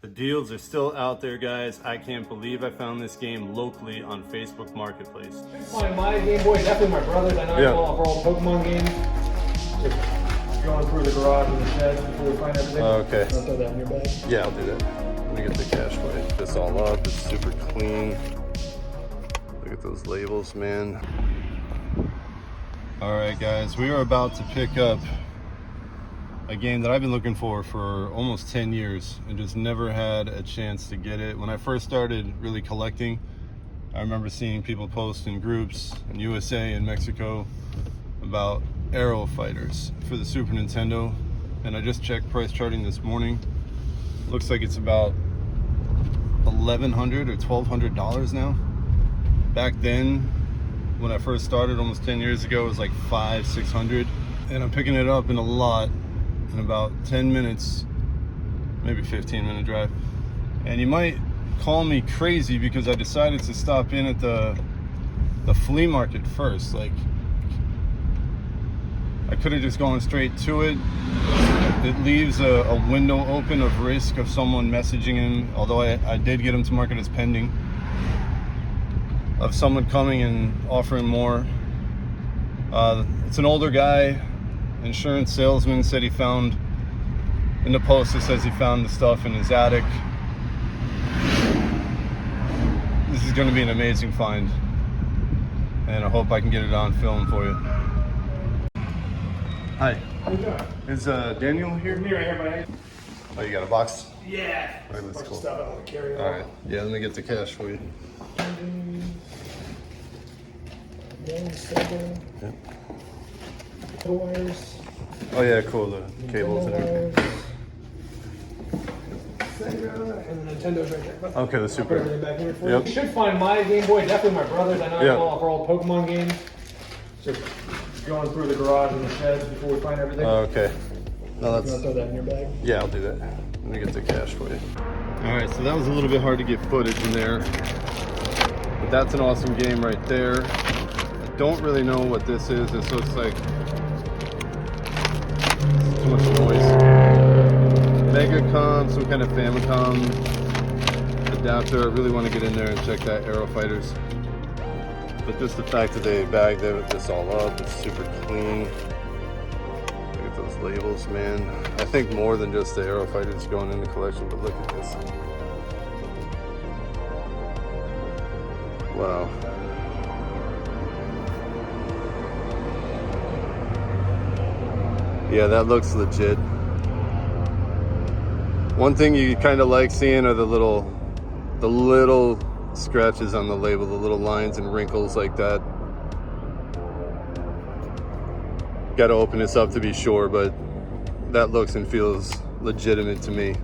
The deals are still out there, guys. I can't believe I found this game locally on Facebook Marketplace. My Game Boy, definitely my brother's. I know I bought for all Pokemon games. Just going through the garage and the sheds before we find everything. Okay. I'll throw that in your bag. Yeah, I'll do that. Let me get the cash plate this all up. It's super clean. Look at those labels, man. All right, guys, we are about to pick up a game that I've been looking for almost 10 years and just never had a chance to get it. When I first started really collecting, I remember seeing people post in groups in USA and Mexico about Aero Fighters for the Super Nintendo, and I just checked price charting this morning. Looks like it's about $1,100 or $1,200 now. Back then, when I first started almost 10 years ago, it was like $500-600, and I'm picking it up in a lot in about 10 minutes, maybe 15-minute drive. And you might call me crazy because I decided to stop in at the flea market first. Like, I could have just gone straight to it. It leaves a window open of risk of someone messaging him, although I did get him to mark it as pending, of someone coming and offering more. It's an older guy. Insurance salesman said he found, in the post it says he found the stuff in his attic. This is going to be an amazing find, and I hope I can get it on film for you. Hi. How you doing? Is Daniel here? Me right here, buddy. Oh, you got a box? Yeah. All right, that's cool. Stuff I want to carry All right. Yeah, let me get the cash for you. Yeah. Wires. Oh yeah, cool. The cables and everything. Sega, and the Nintendo's right there. Okay, the I'll Super. put everything back here for Yep. you. You should find my Game Boy, definitely my brother's. I know I bought for all Pokemon games. Just going through the garage and the sheds before we find everything. Okay. No, I'll that's. throw that in your bag. Yeah, I'll do that. Let me get the cash for you. All right, so that was a little bit hard to get footage in there, but that's an awesome game right there. I don't really know what this is. This looks like too much noise. Megacom, some kind of Famicom adapter. I really want to get in there and check that Aero Fighters. But just the fact that they bagged this all up, it's super clean. Look at those labels, man. I think more than just the Aero Fighters going in the collection, but look at this. Wow. Yeah, that looks legit. One thing you kind of like seeing are the little scratches on the label, the little lines and wrinkles like that. Got to open this up to be sure, but that looks and feels legitimate to me.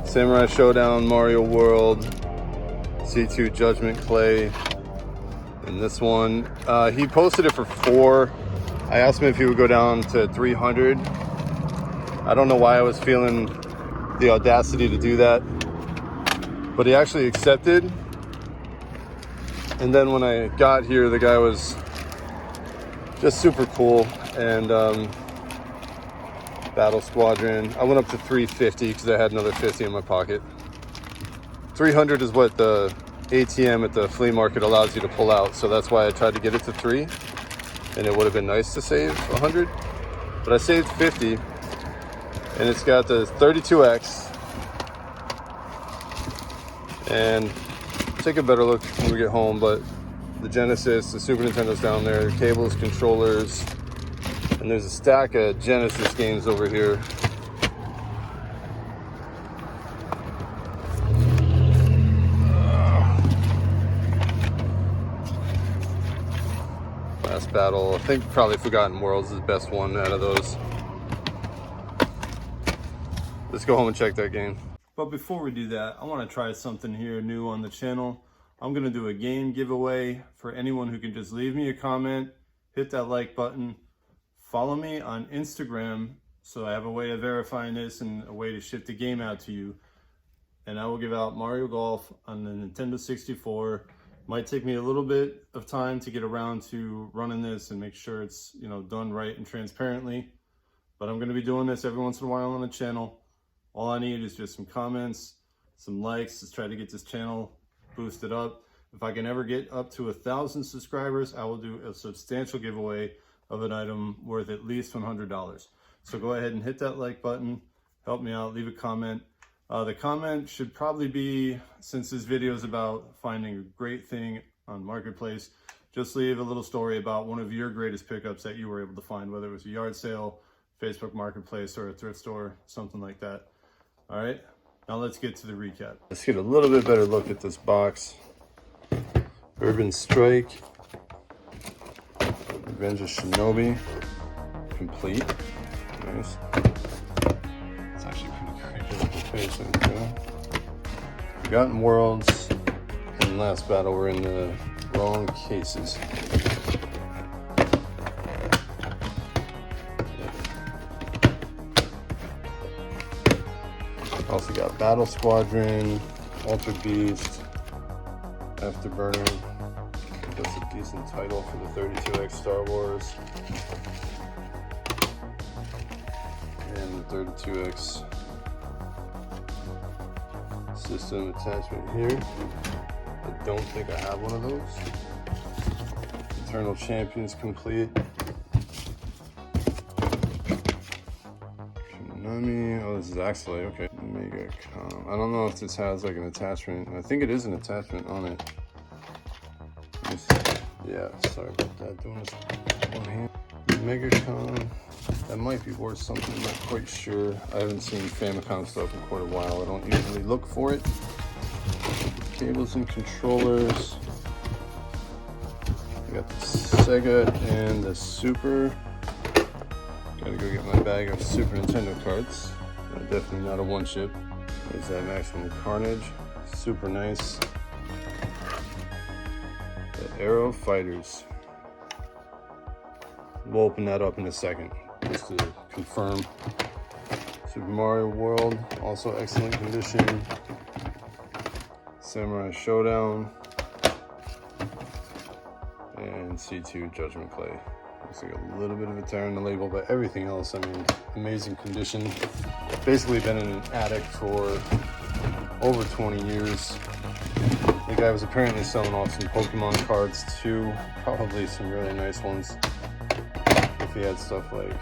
Samurai Showdown, Mario World, C2 Judgment Clay, and this one. He posted it for $4. I asked him if he would go down to $300. I don't know why I was feeling the audacity to do that, but he actually accepted. And then when I got here, the guy was just super cool. And Battle Squadron, I went up to $350 because I had another $50 in my pocket. $300 is what the ATM at the flea market allows you to pull out, so that's why I tried to get it to $3. And it would have been nice to save $100, but I saved $50, and it's got the 32X. And take a better look when we get home, but the Genesis, the Super Nintendo's down there, cables, controllers, and there's a stack of Genesis games over here. Last Battle, I think probably Forgotten Worlds is the best one out of those. Let's go home and check that game. But before we do that, I want to try something here new on the channel. I'm going to do a game giveaway for anyone who can just leave me a comment, hit that like button, follow me on Instagram so I have a way of verifying this and a way to ship the game out to you. And I will give out Mario Golf on the Nintendo 64. Might take me a little bit of time to get around to running this and make sure it's, you know, done right and transparently. But I'm going to be doing this every once in a while on the channel. All I need is just some comments, some likes. Let's try to get this channel boosted up. If I can ever get up to 1,000 subscribers, I will do a substantial giveaway of an item worth at least $100. So go ahead and hit that like button. Help me out, leave a comment. The comment should probably be, since this video is about finding a great thing on Marketplace, just leave a little story about one of your greatest pickups that you were able to find, whether it was a yard sale, Facebook Marketplace, or a thrift store, something like that. All right, now let's get to the recap. Let's get a little bit better look at this box. Urban Strike, Revenge of Shinobi, complete. Nice. It's actually pretty great. Forgotten Worlds and Last Battle were in the wrong cases. Also got Battle Squadron, Ultra Beast, Afterburner. That's a decent title for the 32X Star Wars. And the 32X system attachment here. I don't think I have one of those. Eternal Champions complete. Konami. Oh, this is actually okay. Mega Com. I don't know if this has like an attachment. I think it is an attachment on it. Yeah, sorry about that. Doing this one hand. Megacom. That might be worth something. I'm not quite sure. I haven't seen Famicom stuff in quite a while. I don't usually look for it. Cables and controllers. I got the Sega and the Super. Gotta go get my bag of Super Nintendo cards. Definitely not a one chip. There's that Maximum Carnage. Super nice. The Aero Fighters. We'll open that up in a second just to confirm. Super Mario World, also excellent condition. Samurai Showdown. And C2 Judgment Clay. Looks like a little bit of a tear in the label, but everything else, I mean, amazing condition. Basically been in an attic for over 20 years. The guy was apparently selling off some Pokemon cards too, probably some really nice ones. If he had stuff like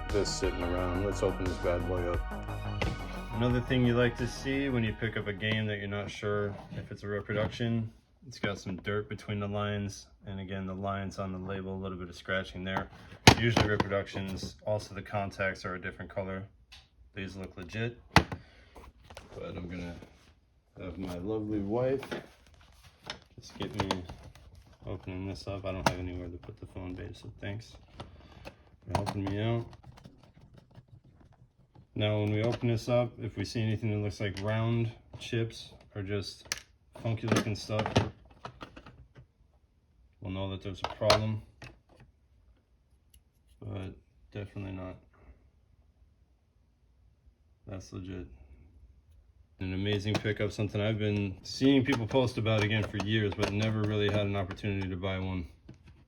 this sitting around. Let's open this bad boy up. Another thing you like to see when you pick up a game that you're not sure if it's a reproduction, it's got some dirt between the lines, and again the lines on the label, a little bit of scratching there. Usually reproductions, also the contacts are a different color. These look legit, but I'm gonna have my lovely wife just get me opening this up. I don't have anywhere to put the phone base, so thanks for helping me out. Now when we open this up, if we see anything that looks like round chips or just funky looking stuff, we'll know that there's a problem, but definitely not. That's legit. An amazing pickup, something I've been seeing people post about again for years, but never really had an opportunity to buy one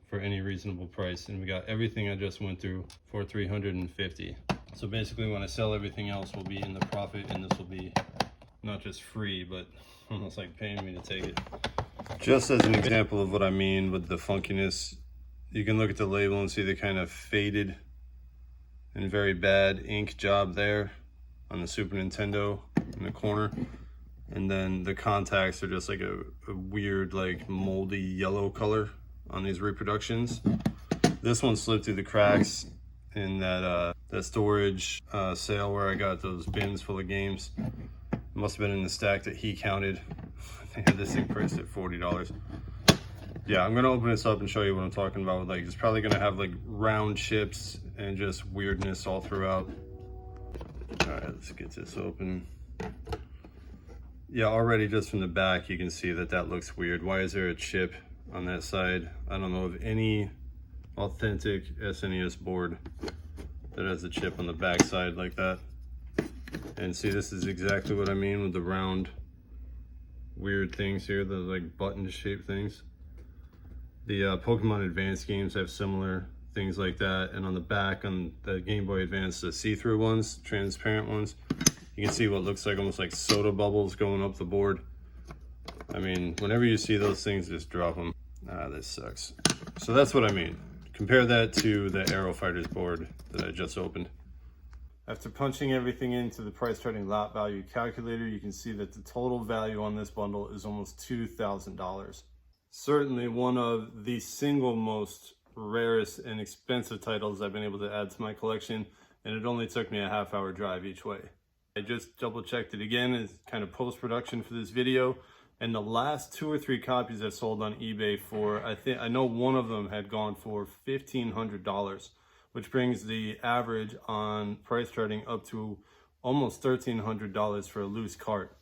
for any reasonable price. And we got everything I just went through for $350. So basically when I sell everything else, we'll be in the profit, and this will be not just free, but almost like paying me to take it. Just as an example of what I mean with the funkiness, you can look at the label and see the kind of faded and very bad ink job there on the Super Nintendo in the corner. And then the contacts are just like a weird, like moldy yellow color on these reproductions. This one slipped through the cracks in that storage sale where I got those bins full of games. It must have been in the stack that he counted. They had this thing priced at $40. Yeah, I'm gonna open this up and show you what I'm talking about. Like, it's probably gonna have like round chips and just weirdness all throughout. All right, let's get this open. Yeah, already just from the back, you can see that that looks weird. Why is there a chip on that side? I don't know of any authentic SNES board that has a chip on the back side like that. And see, this is exactly what I mean with the round weird things here, the like button shaped things. The Pokemon Advance games have similar things like that, and on the back on the Game Boy Advance, the see-through ones, transparent ones, You can see what looks like almost like soda bubbles going up the board. I mean, whenever you see those things, just drop them. Ah, this sucks. So that's what I mean. Compare that to the Aero Fighters board that I just opened. After punching everything into the price charting lot value calculator, you can see that the total value on this bundle is almost $2,000. Certainly one of the single most rarest and expensive titles I've been able to add to my collection, and it only took me a half-hour drive each way. I just double-checked it again as kind of post-production for this video, and the last 2 or 3 copies I sold on eBay for, I know one of them had gone for $1,500, which brings the average on price charting up to almost $1,300 for a loose cart.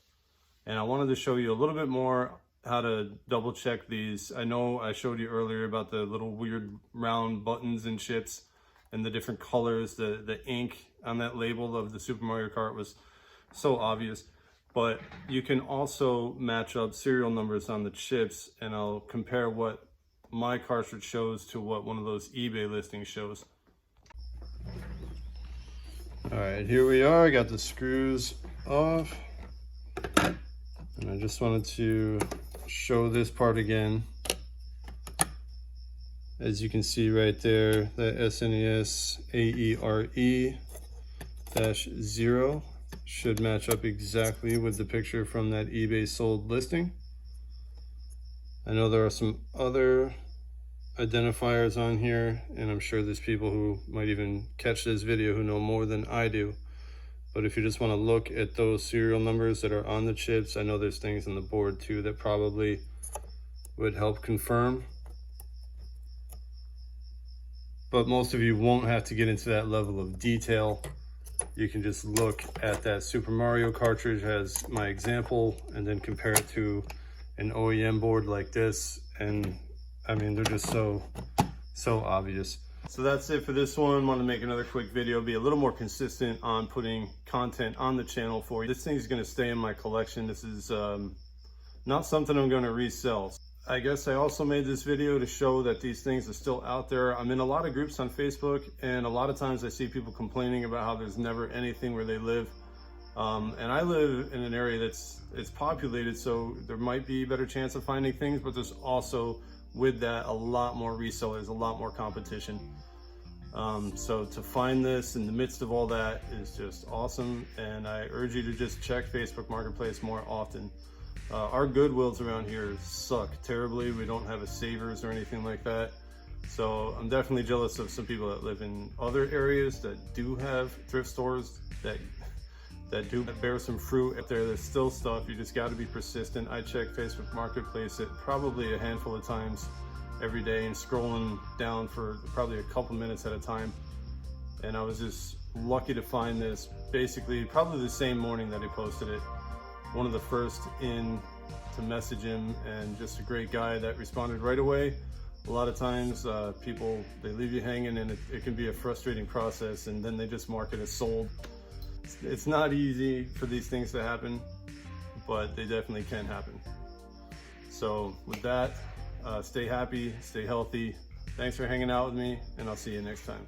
And I wanted to show you a little bit more how to double check these. I know I showed you earlier about the little weird round buttons and chips and the different colors. The ink on that label of the Super Mario Kart was so obvious. But you can also match up serial numbers on the chips, and I'll compare what my cartridge shows to what one of those eBay listings shows. All right, here we are. I got the screws off, and I just wanted to show this part again. As you can see right there, the SNES AERE-0 should match up exactly with the picture from that eBay sold listing. I know there are some other identifiers on here, and I'm sure there's people who might even catch this video who know more than I do. But if you just want to look at those serial numbers that are on the chips, I know there's things on the board too that probably would help confirm. But most of you won't have to get into that level of detail. You can just look at that Super Mario cartridge as my example and then compare it to an OEM board like this, and I mean, they're just so obvious. So that's it for this one. I want to make another quick video, be a little more consistent on putting content on the channel for you. This thing's going to stay in my collection. This is not something I'm going to resell. I guess I also made this video to show that these things are still out there. I'm in a lot of groups on Facebook, and a lot of times I see people complaining about how there's never anything where they live. And I live in an area it's populated, so there might be a better chance of finding things, but there's also, with that, a lot more resellers, a lot more competition. So to find this in the midst of all that is just awesome, and I urge you to just check Facebook Marketplace more often. Our Goodwills around here suck terribly. We don't have a Savers or anything like that. So I'm definitely jealous of some people that live in other areas that do have thrift stores that do bear some fruit. If there's still stuff, you just got to be persistent. I check Facebook Marketplace at probably a handful of times every day and scrolling down for probably a couple minutes at a time. And I was just lucky to find this basically probably the same morning that he posted it. One of the first in to message him, and just a great guy that responded right away. A lot of times people, they leave you hanging, and it can be a frustrating process, and then they just mark it as sold. It's not easy for these things to happen, but they definitely can happen. So with that, stay happy, stay healthy. Thanks for hanging out with me, and I'll see you next time.